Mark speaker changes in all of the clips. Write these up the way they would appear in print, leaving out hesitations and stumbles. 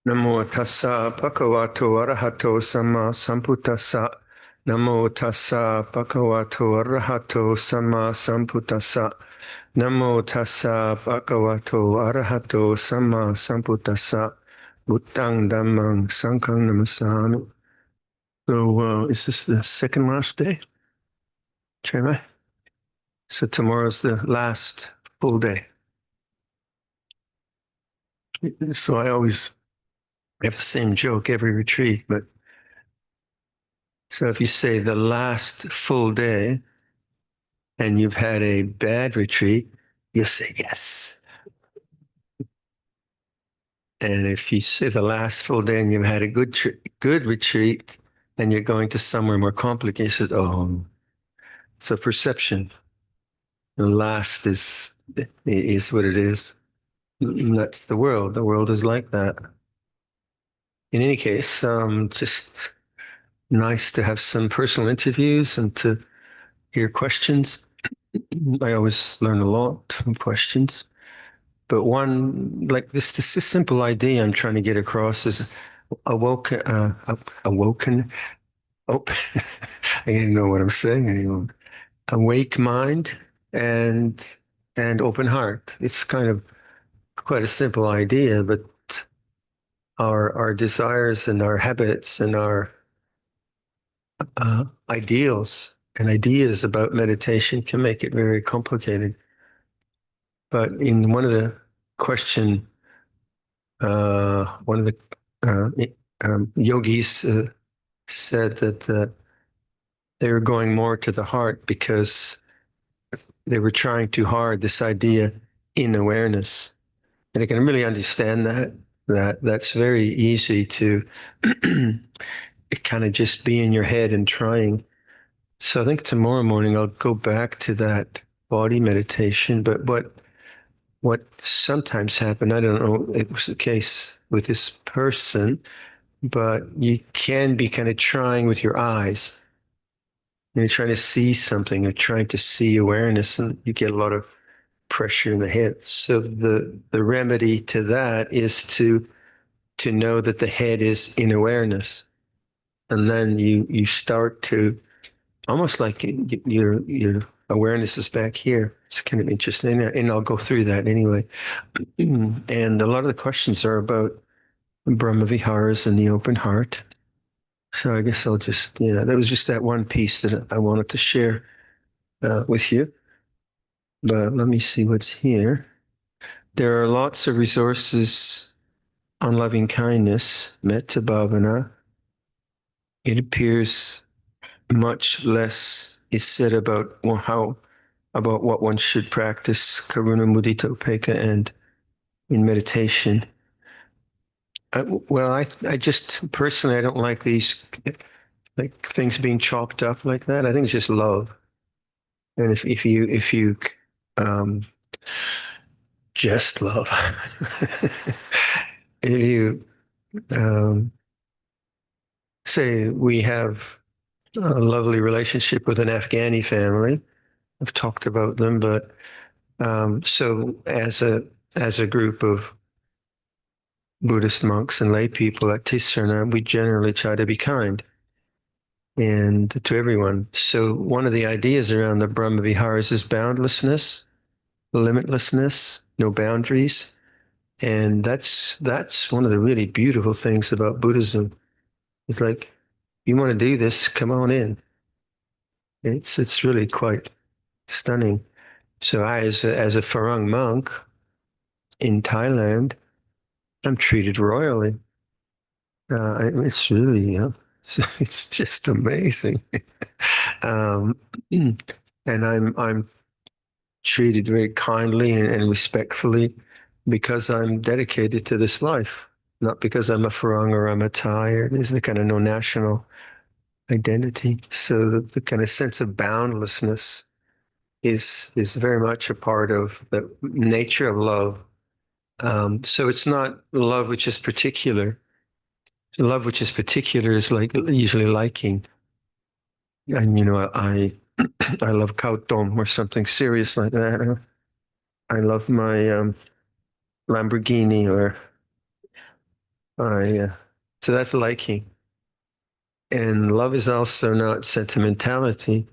Speaker 1: Namo tassa bhagavato arahato samma sambuddhassa. Namo tassa bhagavato arahato samma sambuddhassa. Namo tassa bhagavato arahato samma sambuddhassa. Buddhang Dhammang Sanghang Namasami. So, is this the second last day? Chenmai? So tomorrow's the last full day. So I always have the same joke every retreat, but so if you say the last full day and you've had a bad retreat, you'll say yes. And if you say the last full day and you've had a good retreat and you're going to somewhere more complicated, you say, oh, it's a perception. The last is what it is. And that's the world. The world is like that. In any case, just nice to have some personal interviews and to hear questions. I always learn a lot from questions. But one, like this simple idea I'm trying to get across is awoken. Oh, I didn't know what I'm saying anymore. Awake mind and open heart. It's kind of quite a simple idea, but our desires and our habits and our ideals and ideas about meditation can make it very complicated. But in one of the question, one of the yogis said that they were going more to the heart because they were trying too hard this idea in awareness. And I can really understand that's very easy to kind of just be in your head and trying. So I think tomorrow morning I'll go back to that body meditation. But what sometimes happened, I don't know, it was the case with this person, but you can be kind of trying with your eyes. You're trying to see something, you're trying to see awareness, and you get a lot of pressure in the head. So the remedy to that is to know that the head is in awareness. And then you start to almost like your awareness is back here. It's kind of interesting. And I'll go through that anyway. And a lot of the questions are about Brahma Viharas and the open heart. So I guess I'll just, that was just that one piece that I wanted to share with you. But let me see what's here. There are lots of resources on loving kindness, metta bhavana. It appears much less is said about about what one should practice, karuna, mudita, upekkha, and in meditation. I just personally I don't like these like things being chopped up like that. I think it's just love. And if you um, just love, if you um, say we have a lovely relationship with an Afghani family, I've talked about them, but so as a group of Buddhist monks and lay people at Tisarana, we generally try to be kind and to everyone. So one of the ideas around the Brahma Viharas is boundlessness, limitlessness, no boundaries. And that's one of the really beautiful things about Buddhism. It's like, you want to do this, come on in. It's really quite stunning. So I, as a Farang monk in Thailand, I'm treated royally. It's really, it's just amazing. um, and I'm treated very kindly and respectfully because I'm dedicated to this life, not because I'm a Farang or I'm a Thai, or there's the kind of no national identity. So the kind of sense of boundlessness is very much a part of the nature of love. So it's not love which is particular. Love which is particular is like usually liking. And I love Kautom or something serious like that. I love my Lamborghini or So that's liking. And love is also not sentimentality.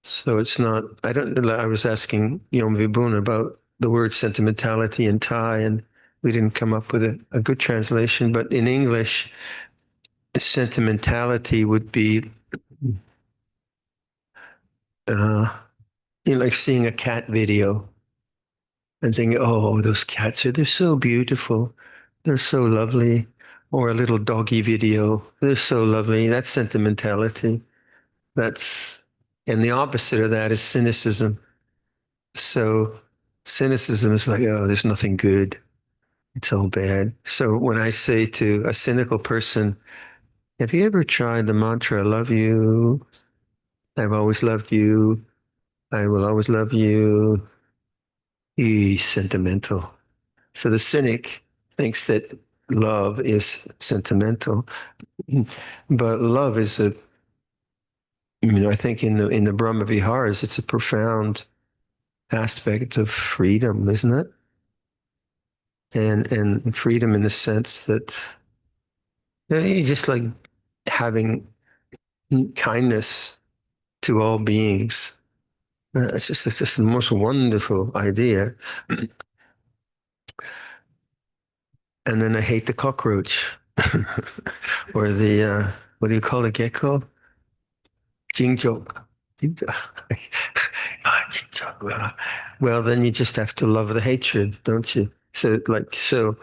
Speaker 1: So it's not, I don't know, I was asking Yom Vibun about the word sentimentality in Thai, and we didn't come up with a good translation. But in English, sentimentality would be, uh, like seeing a cat video and thinking, oh, those cats they're so beautiful. They're so lovely. Or a little doggy video. They're so lovely. That's sentimentality. That's, and the opposite of that is cynicism. So cynicism is like, oh, there's nothing good. It's all bad. So when I say to a cynical person, have you ever tried the mantra, I love you, I've always loved you, I will always love you, he's sentimental. So the cynic thinks that love is sentimental, but love is I think in the Brahma Viharas, it's a profound aspect of freedom, isn't it? And freedom in the sense that you just like having kindness to all beings. It's just the most wonderful idea. And then I hate the cockroach or the what do you call the gecko? Jingjok. Jingjok. Well, then you just have to love the hatred, don't you? So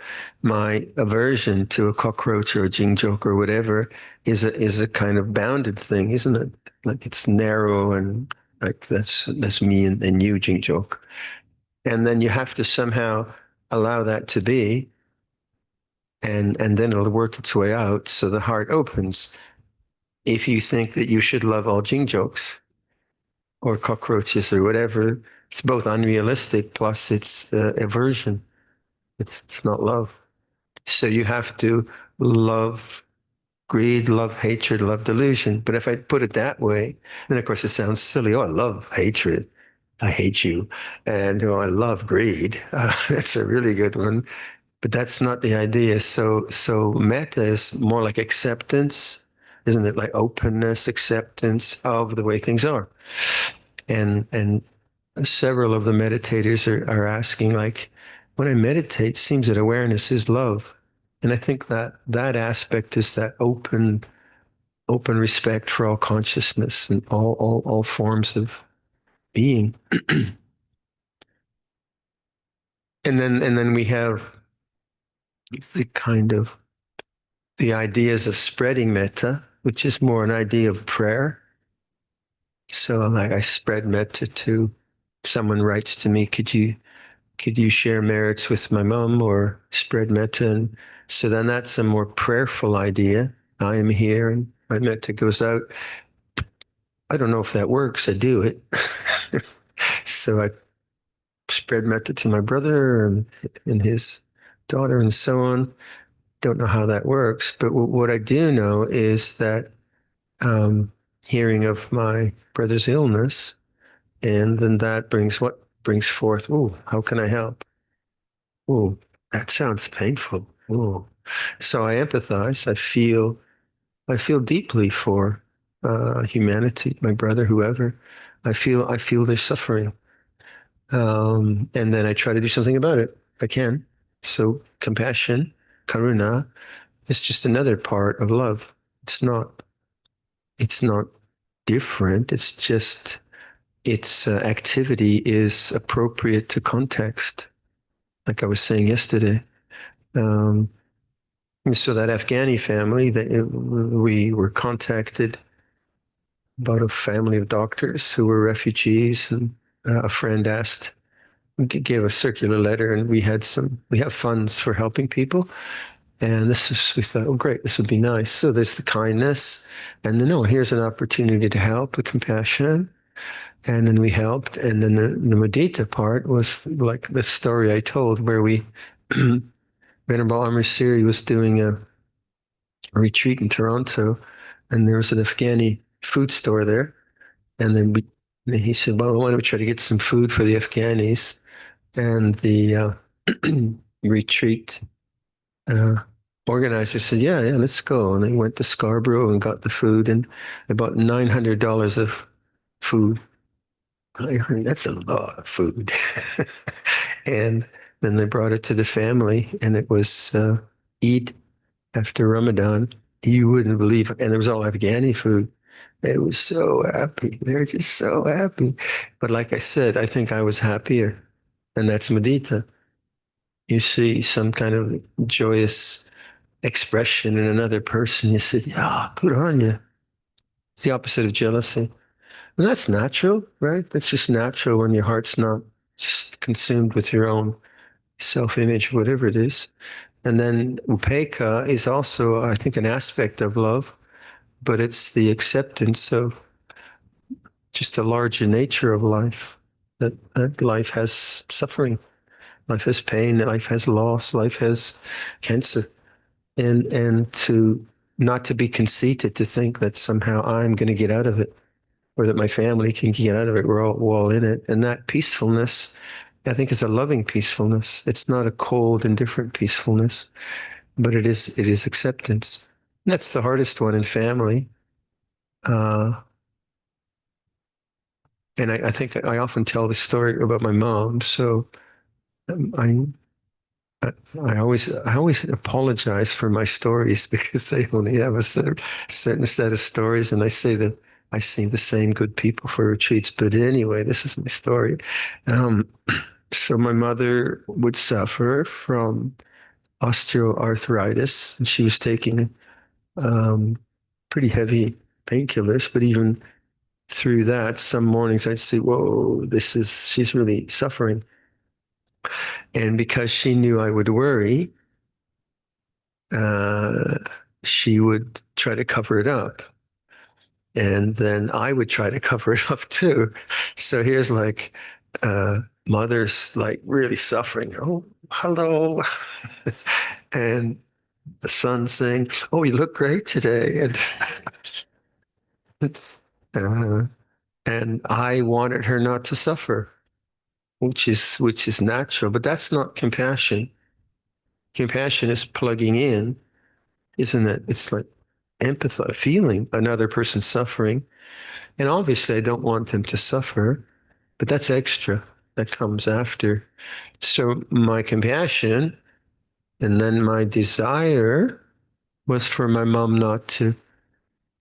Speaker 1: my aversion to a cockroach or a jingjok or whatever is a kind of bounded thing, isn't it? Like it's narrow and like that's me and you, jingjok. And then you have to somehow allow that to be, and then it'll work its way out. So the heart opens. If you think that you should love all jingjokes or cockroaches or whatever, it's both unrealistic plus it's aversion. It's not love. So you have to love greed, love hatred, love delusion. But if I put it that way, then of course it sounds silly. Oh, I love hatred. I hate you. And I love greed. It's a really good one. But that's not the idea. So metta is more like acceptance, isn't it? Like openness, acceptance of the way things are. And several of the meditators are asking, like, when I meditate, it seems that awareness is love. And I think that aspect is that open respect for all consciousness and all forms of being. And then we have the kind of the ideas of spreading metta, which is more an idea of prayer. So like I spread metta to someone writes to me, could you share merits with my mom or spread metta? And so then that's a more prayerful idea. I am here and my metta goes out. I don't know if that works. I do it. So I spread metta to my brother and his daughter and so on. Don't know how that works, but what I do know is that hearing of my brother's illness, and then that brings forth, oh, how can I help? Oh, that sounds painful. Oh, so I empathize. I feel deeply for humanity, my brother, whoever. I feel their suffering, and then I try to do something about it if I can. So compassion, karuna, is just another part of love. It's not. It's not different. It's just its activity is appropriate to context, like I was saying yesterday. Um, so that Afghani family, we were contacted about a family of doctors who were refugees, and a friend gave a circular letter, and we have funds for helping people. And we thought, oh, great, this would be nice. So there's the kindness, and then, oh, here's an opportunity to help, the compassion. And then we helped. And then the mudita part was like the story I told where Venerable Amir Siri was doing a retreat in Toronto, and there was an Afghani food store there. And then he said, well, why don't we try to get some food for the Afghanis? And the retreat uh, organizer said, yeah, yeah, let's go. And they went to Scarborough and got the food and about $900 of food. I heard that's a lot of food. And then they brought it to the family, and it was Eid after Ramadan. You wouldn't believe it. And there was all Afghani food. They were so happy. They were just so happy. But like I said, I think I was happier. And that's mudita. You see some kind of joyous expression in another person. You say, yeah, good on you. It's the opposite of jealousy. And that's natural, right? That's just natural when your heart's not just consumed with your own self-image, whatever it is. And then upekkha is also, I think, an aspect of love, but it's the acceptance of just the larger nature of life, that life has suffering, life has pain, life has loss, life has cancer. And to not to be conceited, to think that somehow I'm going to get out of it or that my family can get out of it. We're all in it. And that peacefulness, I think, is a loving peacefulness. It's not a cold, indifferent peacefulness, but it is acceptance. That's the hardest one in family. Uh, and I think I often tell the story about my mom. So um, I I always apologize for my stories because they only have a certain set of stories, and I say that I see the same good people for retreats. But anyway, this is my story. Um, so my mother would suffer from osteoarthritis, and she was taking um, pretty heavy painkillers. But even through that, some mornings I'd say, "Whoa, she's really suffering." And because she knew I would worry, uh, she would try to cover it up. And then I would try to cover it up too. So here's like mother's like really suffering. Oh, hello. And the son saying, oh, you look great today. Uh, and I wanted her not to suffer, which is natural, but that's not compassion. Compassion is plugging in, isn't it? It's like empathy, feeling another person's suffering. And obviously, I don't want them to suffer, but that's extra. That comes after. So my compassion and then my desire was for my mom not to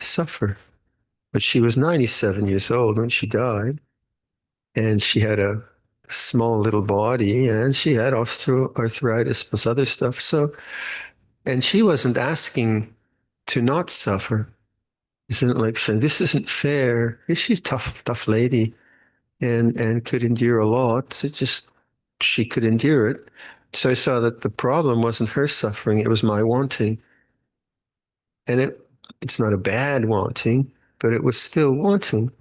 Speaker 1: suffer. But she was 97 years old when she died, and she had a small little body, and she had osteoarthritis plus other stuff. So, and she wasn't asking to not suffer. Isn't it like saying, this isn't fair? She's a tough lady and could endure a lot. It just, she could endure it. So I saw that the problem wasn't her suffering, it was my wanting. And it's not a bad wanting, but it was still wanting.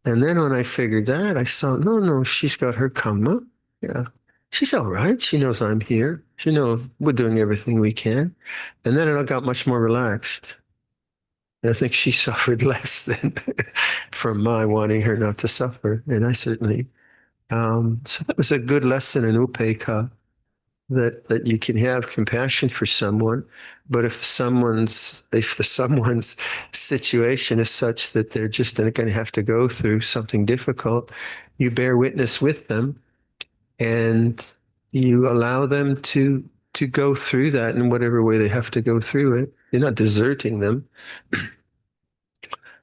Speaker 1: And then when I figured that, I saw, no, she's got her karma. Yeah. She's all right. She knows I'm here. She knows we're doing everything we can. And then I got much more relaxed. And I think she suffered less than from my wanting her not to suffer. And I certainly, so that was a good lesson in upekkha, that you can have compassion for someone, but if the someone's situation is such that they're just going to have to go through something difficult, you bear witness with them and you allow them to go through that in whatever way they have to go through it. You're not deserting them,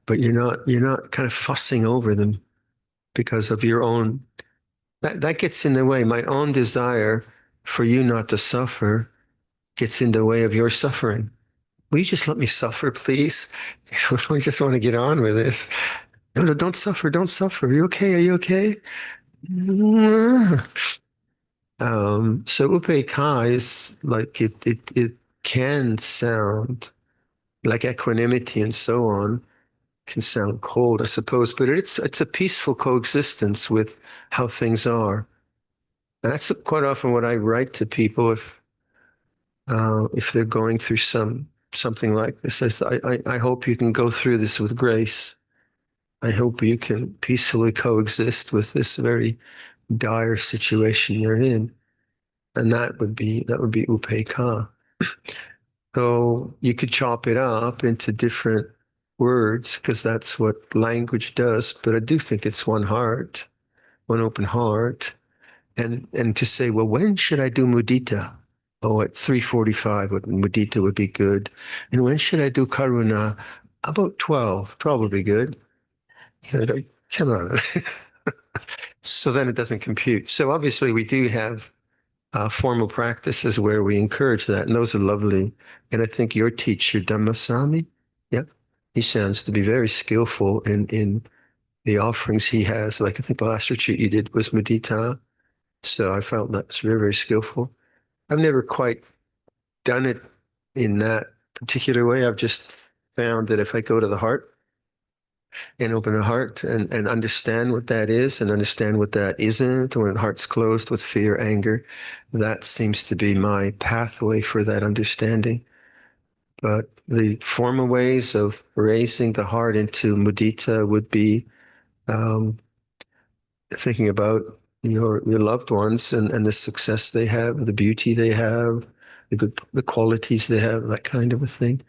Speaker 1: but you're not kind of fussing over them because of your own. That gets in the way. My own desire for you not to suffer gets in the way of your suffering. Will you just let me suffer, please? We just want to get on with this. No, don't suffer. Don't suffer. Are you okay? Are you okay? So upekkha is like it can sound like equanimity and so on, can sound cold, I suppose, but it's a peaceful coexistence with how things are. And that's quite often what I write to people if they're going through something like this. I hope you can go through this with grace. I hope you can peacefully coexist with this very dire situation you're in. And that would be upekkha. So you could chop it up into different words because that's what language does. But I do think it's one heart, one open heart. And to say, well, when should I do mudita? Oh, at 3:45, mudita would be good. And when should I do karuna? About 12. 12 would be good. Come on. So then it doesn't compute. So obviously we do have formal practices where we encourage that, and those are lovely. And I think your teacher, Dhammasami, yeah, he sounds to be very skillful in the offerings he has. Like I think the last retreat you did was mudita. So I felt that's very, very skillful. I've never quite done it in that particular way. I've just found that if I go to the heart and open the heart and understand what that is and understand what that isn't, when the heart's closed with fear, anger, that seems to be my pathway for that understanding. But the formal ways of raising the heart into mudita would be um, thinking about your loved ones and the success they have, the beauty they have, the qualities they have, that kind of a thing.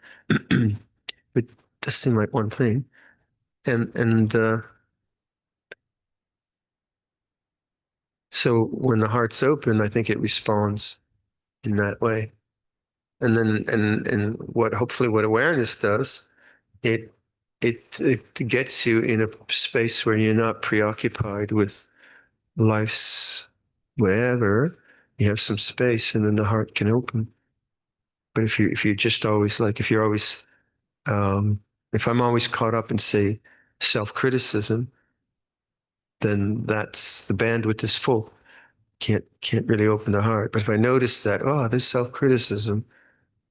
Speaker 1: It just seemed like one thing. And so when the heart's open, I think it responds in that way. And then and what hopefully what awareness does, it it gets you in a space where you're not preoccupied with life's wherever. You have some space and then the heart can open. But if you're just always like if you're always if I'm always caught up in say self-criticism, then that's the bandwidth is full. Can't really open the heart. But if I notice that, oh, there's self-criticism,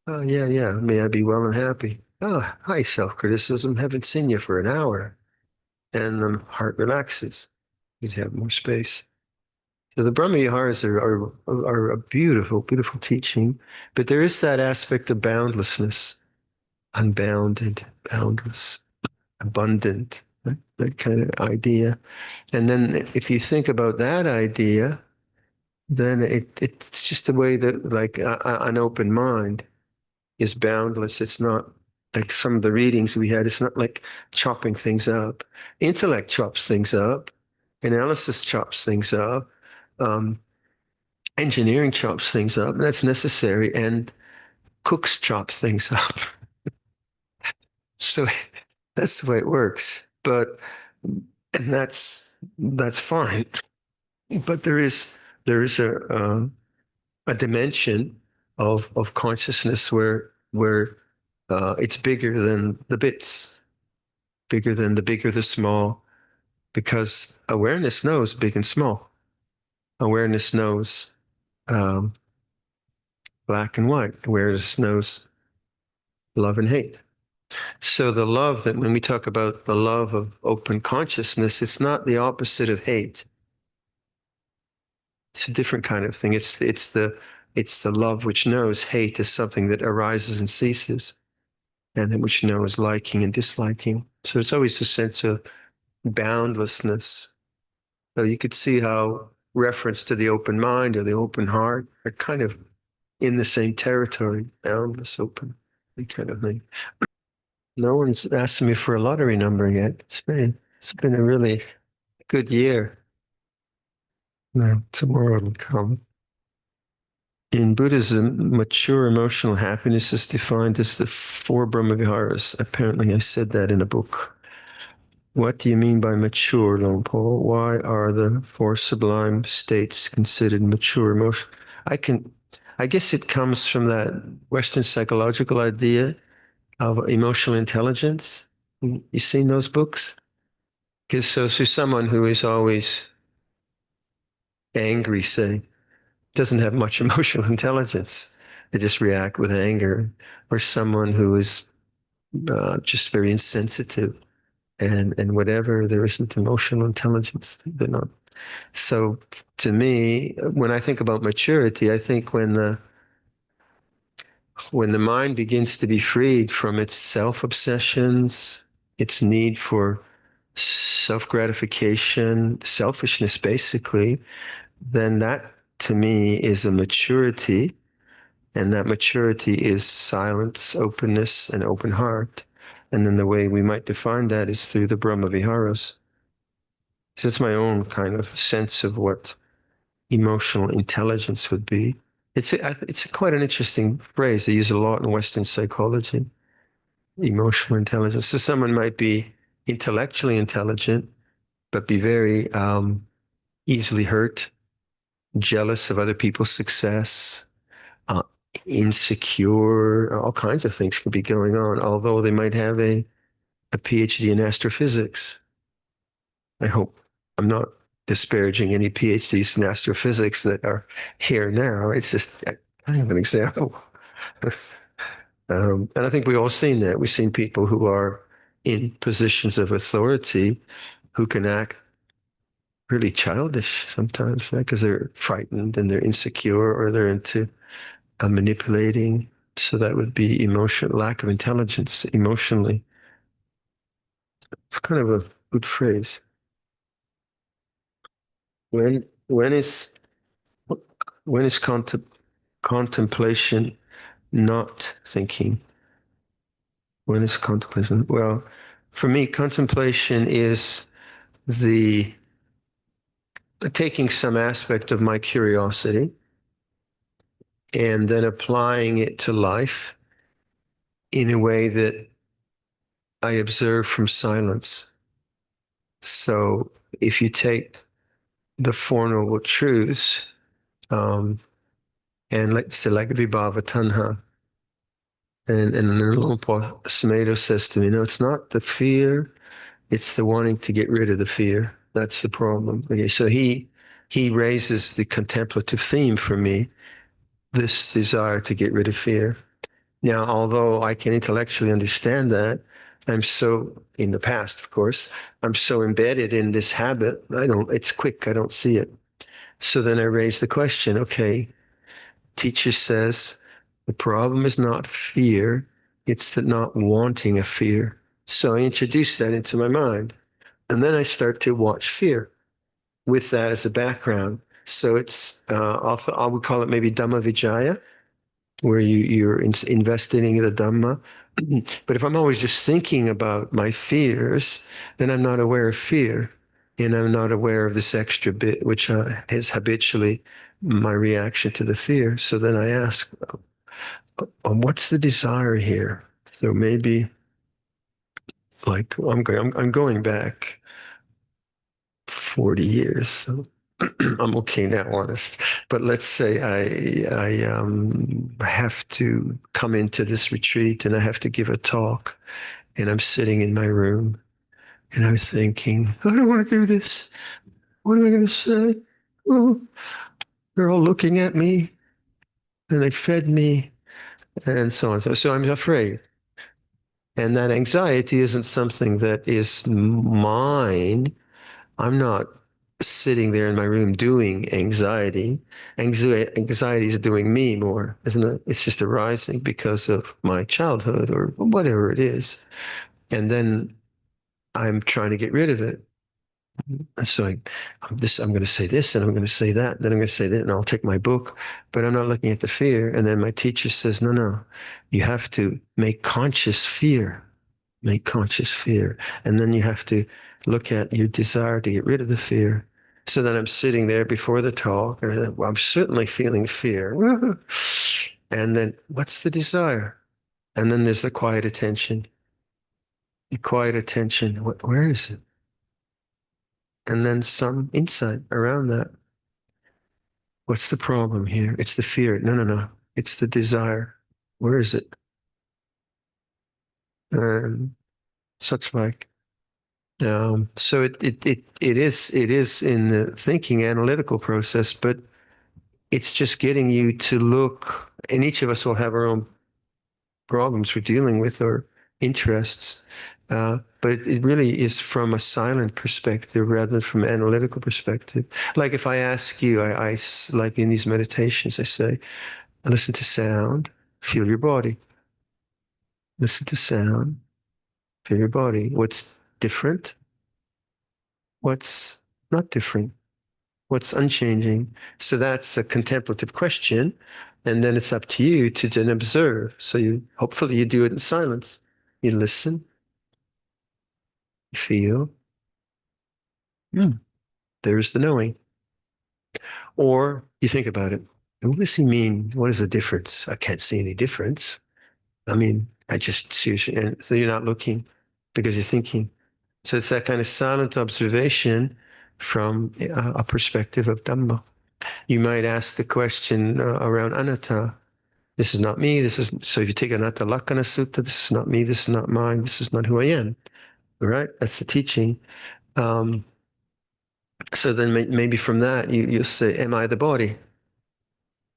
Speaker 1: oh yeah, yeah, may I be well and happy. Oh, hi, self-criticism. Haven't seen you for an hour. And the heart relaxes. You have more space. So the Brahma Viharas are a beautiful, beautiful teaching, but there is that aspect of boundlessness, unbounded, boundless, abundant, that kind of idea. And then if you think about that idea, then it's just the way that like an open mind is boundless. It's not like some of the readings we had. It's not like chopping things up. Intellect chops things up. Analysis chops things up. Um, Engineering chops things up. That's necessary. And cooks chop things up. So that's the way it works. And that's fine. But there is a dimension of consciousness where it's bigger than the bits, bigger than the big or the small, because awareness knows big and small. Awareness knows um, black and white. Awareness knows love and hate. So the love that when we talk about the love of open consciousness, it's not the opposite of hate. It's a different kind of thing. It's the love which knows hate is something that arises and ceases, and then which knows liking and disliking. So it's always a sense of boundlessness. So you could see how reference to the open mind or the open heart are kind of in the same territory, boundless, open, that kind of thing. No one's asked me for a lottery number yet. It's been a really good year. Now tomorrow it'll come. In Buddhism, mature emotional happiness is defined as the four Brahmaviharas. Apparently, I said that in a book. What do you mean by mature, Luangpor? Why are the four sublime states considered mature emotion? I guess it comes from that Western psychological idea of emotional intelligence. You seen those books? Because so someone who is always angry, say, doesn't have much emotional intelligence. They just react with anger. Or someone who is just very insensitive and whatever, there isn't emotional intelligence. They're not. So to me, when I think about maturity, I think when the mind begins to be freed from its self-obsessions, its need for self-gratification, selfishness, basically, then that to me is a maturity. And that maturity is silence, openness, and open heart. And then the way we might define that is through the Brahma Viharas. So it's my own kind of sense of what emotional intelligence would be. It's quite an interesting phrase. They use it a lot in Western psychology, emotional intelligence. So someone might be intellectually intelligent, but be very easily hurt, jealous of other people's success, uh, insecure, all kinds of things could be going on, although they might have a PhD in astrophysics. I hope I'm not disparaging any PhDs in astrophysics that are here now. It's just kind of an example. And I think we've all seen that. We've seen people who are in positions of authority who can act really childish sometimes, right? Because they're frightened and they're insecure or they're into manipulating. So that would be lack of intelligence emotionally. It's kind of a good phrase. When is contemplation not thinking? When is contemplation? Well, for me, contemplation is the taking some aspect of my curiosity and then applying it to life in a way that I observe from silence. So if you take the Four Noble Truths, and let's say like Vibhava Tanha, and Luangpor Viradhammo says to me, no, it's not the fear, it's the wanting to get rid of the fear. That's the problem. Okay, so he raises the contemplative theme for me, this desire to get rid of fear. Now, although I can intellectually understand that, I'm so, in the past, of course, I'm so embedded in this habit, it's quick, I don't see it. So then I raise the question, okay, teacher says the problem is not fear, it's the not wanting a fear. So I introduce that into my mind. And then I start to watch fear with that as a background. So it's, I would call it maybe Dhamma Vijaya, where you're investing in the Dhamma. But if I'm always just thinking about my fears, then I'm not aware of fear. And I'm not aware of this extra bit, which is habitually my reaction to the fear. So then I ask, what's the desire here? So maybe like I'm going back 40 years. So I'm okay now, honest. But let's say I have to come into this retreat and I have to give a talk, and I'm sitting in my room and I'm thinking, I don't want to do this. What am I going to say? Oh, they're all looking at me and they fed me and so on. So I'm afraid. And that anxiety isn't something that is mine. I'm not sitting there in my room doing anxiety. Anxiety is doing me more, isn't it? It's just arising because of my childhood or whatever it is. And then I'm trying to get rid of it. So I'm going to say this and I'm going to say that, then I'm going to say that, and I'll take my book, but I'm not looking at the fear. And then my teacher says, no, you have to make conscious fear. Make conscious fear. And then you have to look at your desire to get rid of the fear. So then I'm sitting there before the talk, and I'm certainly feeling fear. And then what's the desire? And then there's the quiet attention. The quiet attention, where is it? And then some insight around that. What's the problem here? It's the fear. No. It's the desire. Where is it? Such like. So it is in the thinking analytical process, but it's just getting you to look, and each of us will have our own problems we're dealing with or interests, but it really is from a silent perspective rather than from an analytical perspective. Like if I ask you, I like in these meditations, I say, listen to sound, feel your body. Listen to sound, feel your body. What's different? What's not different? What's unchanging? So that's a contemplative question. And then it's up to you to then observe. So hopefully you do it in silence. You listen, you feel, there's the knowing. Or you think about it. What does he mean? What is the difference? I can't see any difference. I mean, I just seriously, and so you're not looking because you're thinking. So it's that kind of silent observation from a perspective of Dhamma. You might ask the question around anatta. This is not me. This is so. If you take Anatta Lakkhana Sutta, this is not me. This is not mine. This is not who I am. All right, that's the teaching. Um, so then maybe from that you'll say, "Am I the body?"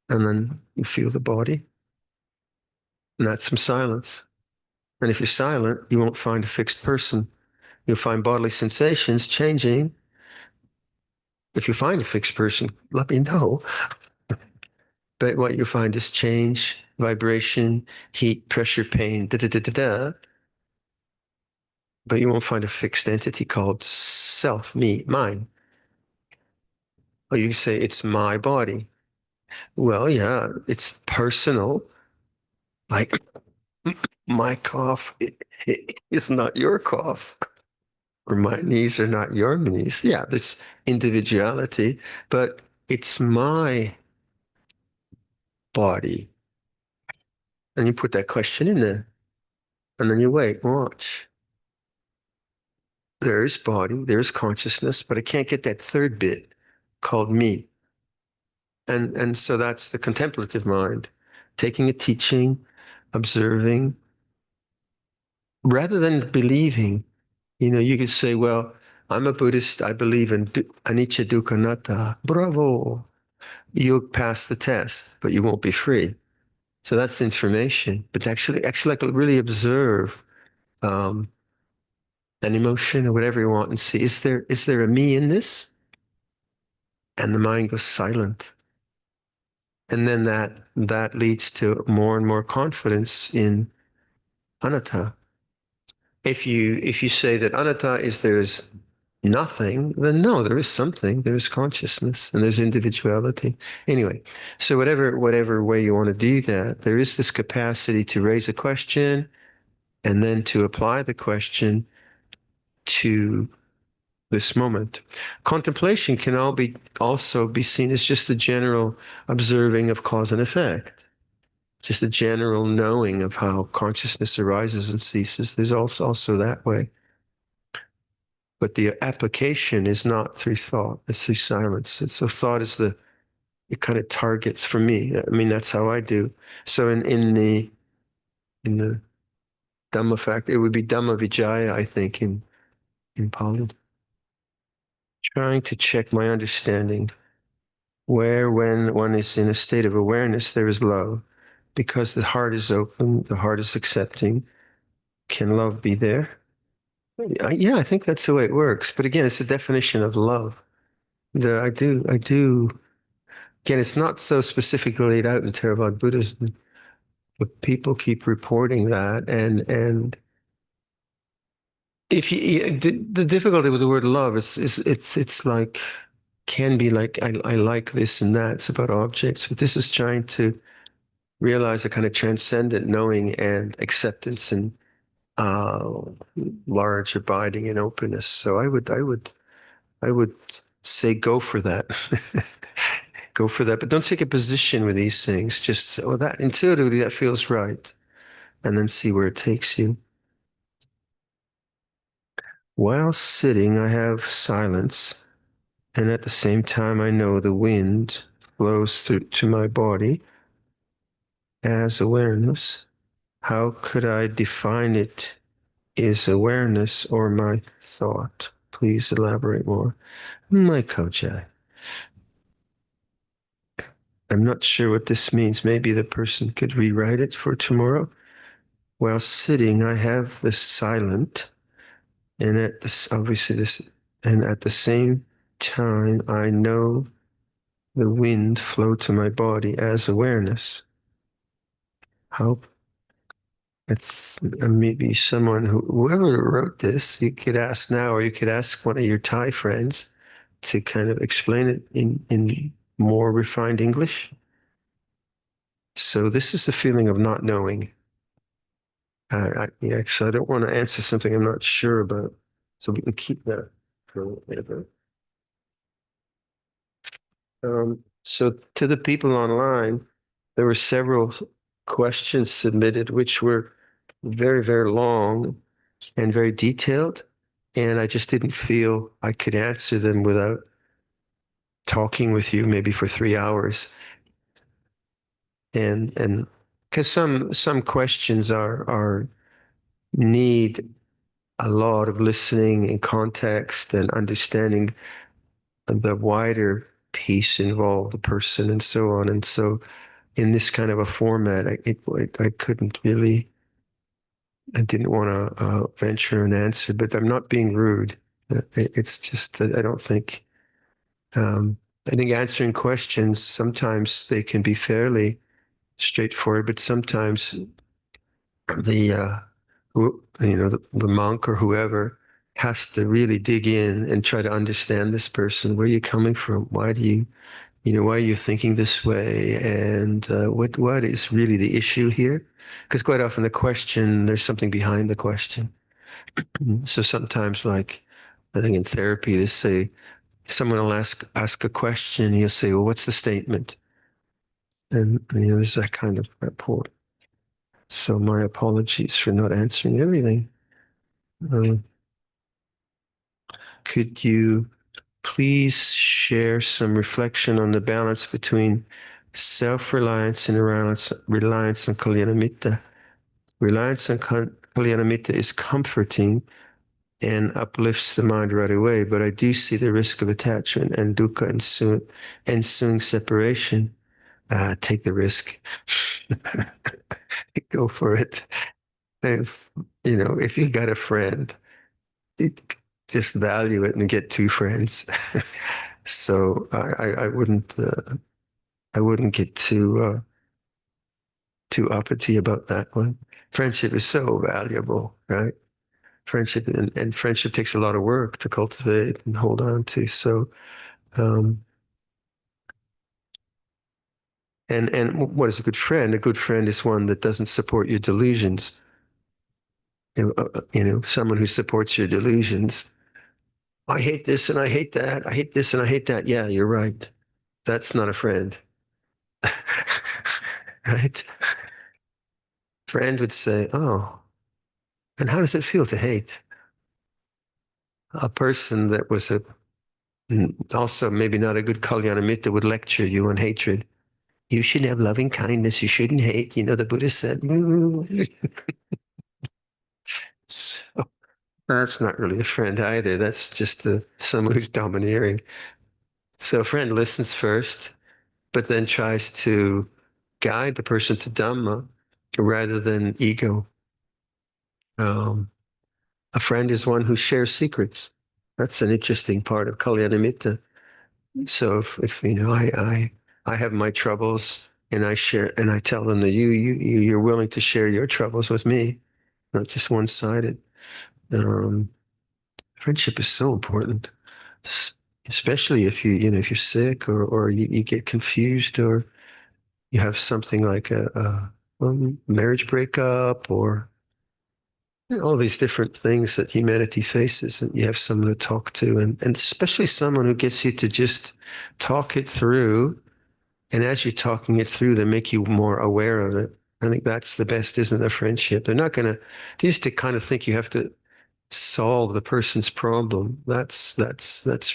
Speaker 1: And then you feel the body, and that's some silence. And if you're silent, you won't find a fixed person. You'll find bodily sensations changing. If you find a fixed person, let me know. But what you'll find is change, vibration, heat, pressure, pain, da da da da da. But you won't find a fixed entity called self, me, mine. Or you say it's my body. Well, yeah, it's personal. Like my cough it is not your cough, or my knees are not your knees. Yeah, there's individuality, but it's my body. And you put that question in there, and then you wait, watch. There's body, there's consciousness, but I can't get that third bit called me. And so that's the contemplative mind, taking a teaching, observing, rather than believing. You could say, well, I'm a Buddhist, I believe in anicca dukkha anatta. Bravo. You'll pass the test, but you won't be free. So that's information. But actually like really observe an emotion or whatever you want and see, is there a me in this? And the mind goes silent. And then that leads to more and more confidence in anatta. If you say that anatta is there's nothing, then no, there is something. There's consciousness and there's individuality. Anyway, so whatever way you want to do that, there is this capacity to raise a question and then to apply the question to this moment. Contemplation can also be seen as just the general observing of cause and effect, just a general knowing of how consciousness arises and ceases. There's also that way. But the application is not through thought, it's through silence. So thought is it kind of targets for me. I mean, that's how I do. So in the Dhamma fact, it would be Dhamma Vijaya, I think, in Pali. Trying to check my understanding. Where, when one is in a state of awareness, there is love. Because the heart is open, the heart is accepting. Can love be there? Yeah, I think that's the way it works. But again, it's the definition of love. I do. Again, it's not so specifically laid out in Theravada Buddhism, but people keep reporting that. And if the difficulty with the word love is it's like can be like I like this and that. It's about objects, but this is trying to realize a kind of transcendent knowing and acceptance and uh, large abiding and openness. So I would say go for that. Go for that, but don't take a position with these things. Just say, well, that intuitively that feels right, and then see where it takes you. While sitting, I have silence, and at the same time, I know the wind flows through to my body as awareness. How could I define it? Is awareness or my thought? Please elaborate more. My Kojai. I'm not sure what this means. Maybe the person could rewrite it for tomorrow. While sitting, I have the silent, and at this obviously this, and at the same time, I know the wind flow to my body as awareness. How it's maybe whoever wrote this, you could ask now, or you could ask one of your Thai friends to kind of explain it in more refined English. So this is the feeling of not knowing. Yeah, so I don't want to answer something I'm not sure about. So we can keep that for a little bit. So to the people online, there were several questions submitted, which were very, very long and very detailed. And I just didn't feel I could answer them without talking with you maybe for 3 hours. And because some questions are need a lot of listening and context and understanding the wider piece involved, the person and so on. And so in this kind of a format, I couldn't really, I didn't want to venture an answer, but I'm not being rude. It's just that um, I think answering questions, sometimes they can be fairly straightforward, but sometimes the the monk or whoever has to really dig in and try to understand this person. Where are you coming from? Why are you thinking this way? And what is really the issue here? Because quite often there's something behind the question. So sometimes, like I think in therapy, they say someone will ask a question, and you'll say, "Well, what's the statement?" And there's that kind of rapport. So my apologies for not answering everything. Um, could you please share some reflection on the balance between self-reliance and reliance on Kalyanamitta? Reliance on Kalyanamitta is comforting and uplifts the mind right away, but I do see the risk of attachment and dukkha ensuing separation. Take the risk. Go for it. If you got a friend, just value it and get two friends. So I wouldn't get too uppity about that one. Friendship is so valuable, right? Friendship and friendship takes a lot of work to cultivate and hold on to. So um, and what is a good friend? A good friend is one that doesn't support your delusions. Someone who supports your delusions. I hate this and I hate that. I hate this and I hate that. Yeah, you're right. That's not a friend. Right? Friend would say, "Oh, and how does it feel to hate?" A person that was also maybe not a good Kalyanamitta would lecture you on hatred. You should have loving kindness. You shouldn't hate. The Buddha said. So that's not really a friend either. That's just someone who's domineering. So a friend listens first, but then tries to guide the person to Dhamma rather than ego. Um, a friend is one who shares secrets. That's an interesting part of Kalyanamitta. So if I have my troubles and I tell them that you're willing to share your troubles with me, not just one-sided. Um, Friendship is so important, especially if you're sick or you get confused or you have something like a marriage breakup or all these different things that humanity faces, and you have someone to talk to, and especially someone who gets you to just talk it through. And as you're talking it through, they make you more aware of it. I think that's the best, isn't it, friendship? They're not going to, they used to kind of think you have to solve the person's problem. That's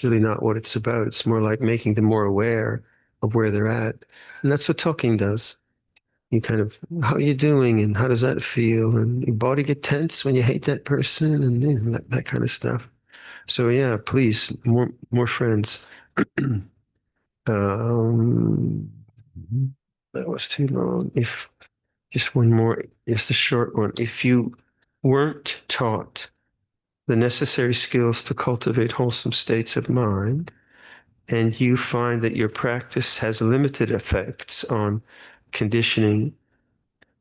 Speaker 1: really not what it's about. It's more like making them more aware of where they're at. And that's what talking does. You kind of, how are you doing? And how does that feel? And your body get tense when you hate that person and that kind of stuff. So yeah, please, more friends. Um, that was too long. If just one more, just a short one. If you weren't taught the necessary skills to cultivate wholesome states of mind, and you find that your practice has limited effects on conditioning,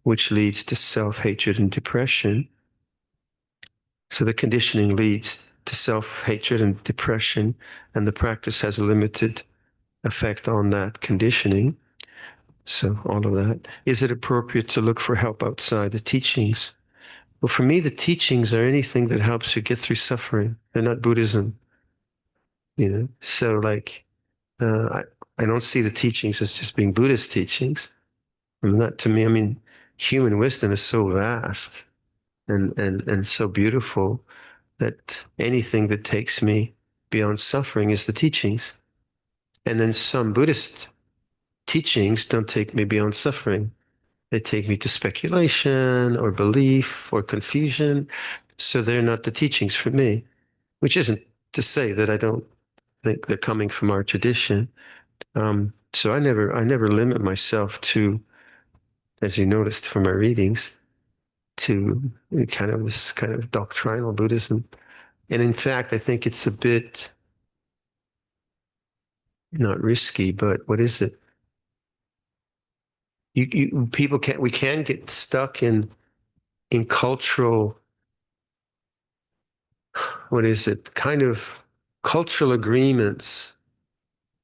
Speaker 1: which leads to self-hatred and depression. So the conditioning leads to self-hatred and depression, and the practice has a limited effect on that conditioning. So all of that. Is it appropriate to look for help outside the teachings? Well, for me, the teachings are anything that helps you get through suffering. They're not Buddhism, you know? So like, I don't see the teachings as just being Buddhist teachings. And that to me, I mean, human wisdom is so vast and so beautiful that anything that takes me beyond suffering is the teachings. And then some Buddhist teachings don't take me beyond suffering. They take me to speculation or belief or confusion. So they're not the teachings for me, which isn't to say that I don't think they're coming from our tradition. So I never limit myself to, as you noticed from my readings, to kind of this kind of doctrinal Buddhism. And in fact, I think it's a bit not risky, but what is it? People we can get stuck in cultural, what is it? Kind of cultural agreements.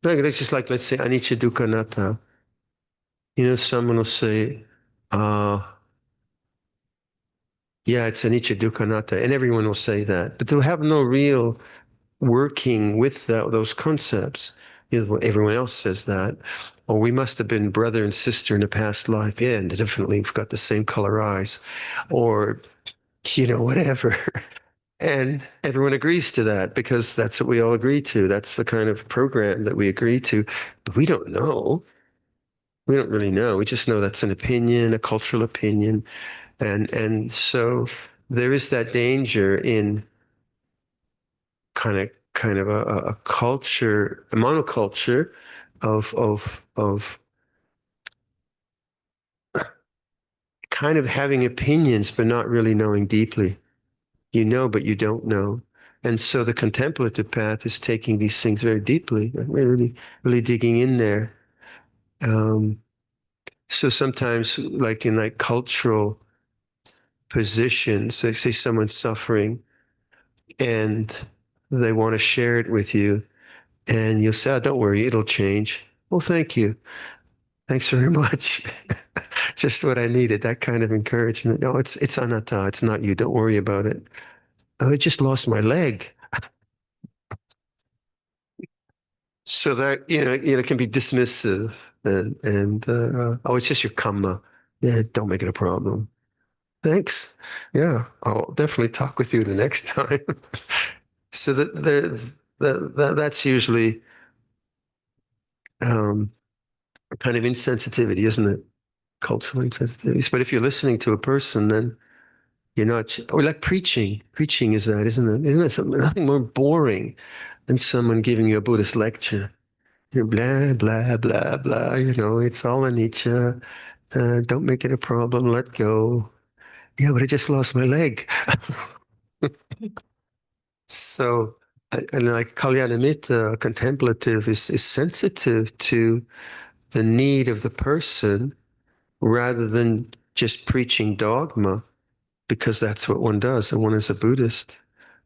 Speaker 1: Like, it's just like, let's say, anicca dukkha anatta. You know, someone will say, uh, yeah, it's anicca dukkha anatta, and everyone will say that, but they'll have no real working with those concepts. You know, everyone else says that. Or we must have been brother and sister in a past life. Yeah, and definitely we've got the same color eyes. Or, whatever. And everyone agrees to that because that's what we all agree to. That's the kind of program that we agree to. But we don't know. We don't really know. We just know that's an opinion, a cultural opinion. And so there is that danger in kind of a culture, a monoculture of kind of having opinions but not really knowing deeply. You know, but you don't know. And so the contemplative path is taking these things very deeply, really, really digging in there. Um, so sometimes, like in like cultural positions, they say someone's suffering and they want to share it with you, and you'll say, "Oh, don't worry, it'll change." Well, thank you. Thanks very much. Just what I needed, that kind of encouragement. No, it's anatta. It's not you. Don't worry about it. Oh, I just lost my leg. So that, can be dismissive and oh, it's just your karma. Yeah, don't make it a problem. Thanks. Yeah, I'll definitely talk with you the next time. So that's usually um, kind of insensitivity, isn't it? Cultural insensitivities. But if you're listening to a person, then you're not, or like preaching. Preaching is that, isn't it? Isn't it something, nothing more boring than someone giving you a Buddhist lecture? Blah, blah, blah, blah. It's all anicca. Don't make it a problem. Let go. Yeah, but I just lost my leg. So, and like Kalyanamitta, contemplative is sensitive to the need of the person rather than just preaching dogma, because that's what one does, and one is a Buddhist.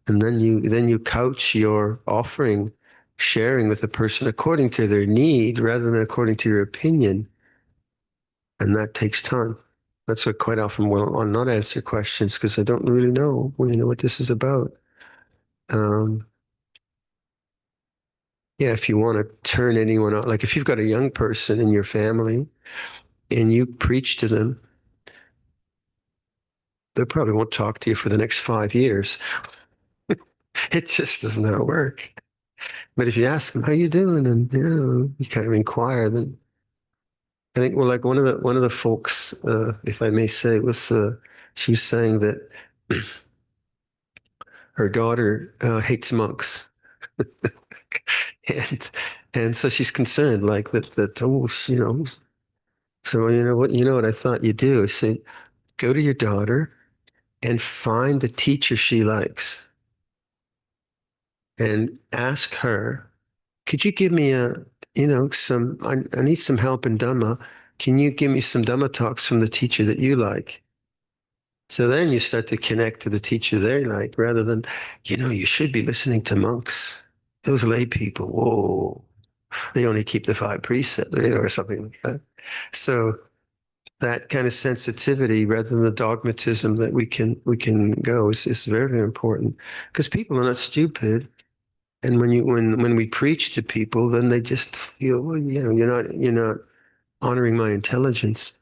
Speaker 1: And then you couch your offering, sharing with the person according to their need rather than according to your opinion. And that takes time. That's why quite often I'll not answer questions because I don't really know, what this is about. Um, yeah, if you want to turn anyone out, like if you've got a young person in your family and you preach to them, they probably won't talk to you for the next 5 years. It just does not work. But if you ask them, how you doing? And, you kind of inquire, then I think, well, like one of the folks, if I may say, she was saying that her daughter hates monks. and and so she's concerned, like that oh, so what I thought you do is say, go to your daughter and find the teacher she likes and ask her, could you give me some, I need some help in Dhamma. Can you give me some Dhamma talks from the teacher that you like? So then you start to connect to the teacher they like, rather than, you should be listening to monks. Those lay people, whoa, they only keep the five precepts, or something like that. So that kind of sensitivity rather than the dogmatism that we can go is very, very important, because people are not stupid. And when we preach to people, then they just feel, well, you're not honoring my intelligence.